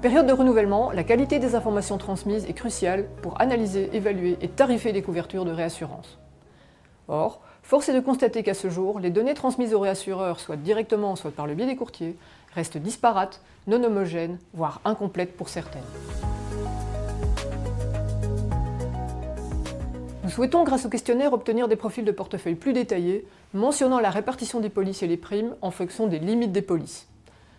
période de renouvellement, la qualité des informations transmises est cruciale pour analyser, évaluer et tarifer les couvertures de réassurance. Or, force est de constater qu'à ce jour, les données transmises aux réassureurs, soit directement, soit par le biais des courtiers, restent disparates, non homogènes, voire incomplètes pour certaines. Nous souhaitons, grâce au questionnaire, obtenir des profils de portefeuille plus détaillés, mentionnant la répartition des polices et les primes en fonction des limites des polices.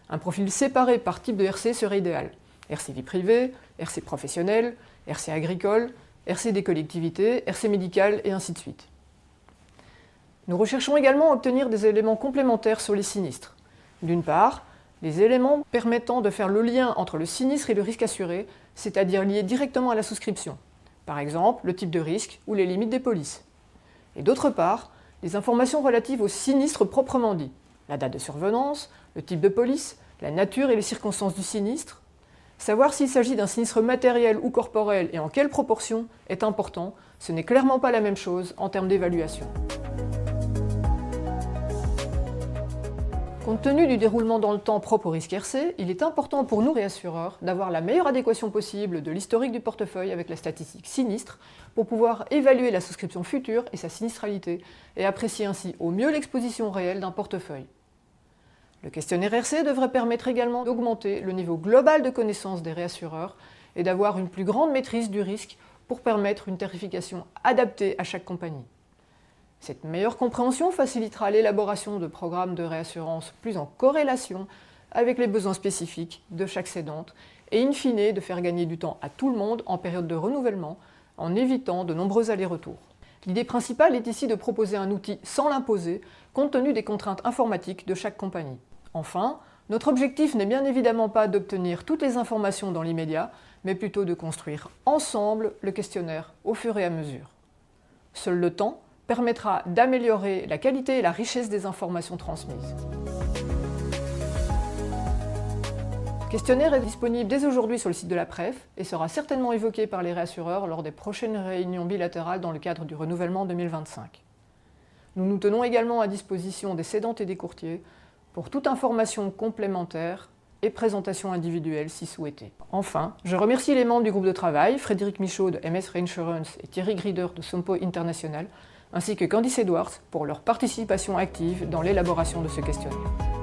Un profil séparé par type de RC serait idéal. RC vie privée, RC professionnel, RC agricole, RC des collectivités, RC médical et ainsi de suite. Nous recherchons également à obtenir des éléments complémentaires sur les sinistres. D'une part, les éléments permettant de faire le lien entre le sinistre et le risque assuré, c'est-à-dire liés directement à la souscription. Par exemple, le type de risque ou les limites des polices. Et d'autre part, les informations relatives au sinistre proprement dit. La date de survenance, le type de police, la nature et les circonstances du sinistre. Savoir s'il s'agit d'un sinistre matériel ou corporel et en quelle proportion est important, ce n'est clairement pas la même chose en termes d'évaluation. Compte tenu du déroulement dans le temps propre au risque RC, il est important pour nous réassureurs d'avoir la meilleure adéquation possible de l'historique du portefeuille avec la statistique sinistre pour pouvoir évaluer la souscription future et sa sinistralité et apprécier ainsi au mieux l'exposition réelle d'un portefeuille. Le questionnaire RC devrait permettre également d'augmenter le niveau global de connaissance des réassureurs et d'avoir une plus grande maîtrise du risque pour permettre une tarification adaptée à chaque compagnie. Cette meilleure compréhension facilitera l'élaboration de programmes de réassurance plus en corrélation avec les besoins spécifiques de chaque cédante et in fine de faire gagner du temps à tout le monde en période de renouvellement en évitant de nombreux allers-retours. L'idée principale est ici de proposer un outil sans l'imposer compte tenu des contraintes informatiques de chaque compagnie. Enfin, notre objectif n'est bien évidemment pas d'obtenir toutes les informations dans l'immédiat, mais plutôt de construire ensemble le questionnaire au fur et à mesure. Seul le temps permettra d'améliorer la qualité et la richesse des informations transmises. Le questionnaire est disponible dès aujourd'hui sur le site de la PREF et sera certainement évoqué par les réassureurs lors des prochaines réunions bilatérales dans le cadre du renouvellement 2025. Nous nous tenons également à disposition des cédantes et des courtiers pour toute information complémentaire et présentation individuelle si souhaité. Enfin, je remercie les membres du groupe de travail, Frédéric Michaud de MS Reinsurance et Thierry Grieder de Sompo International, ainsi que Candice Edwards pour leur participation active dans l'élaboration de ce questionnaire.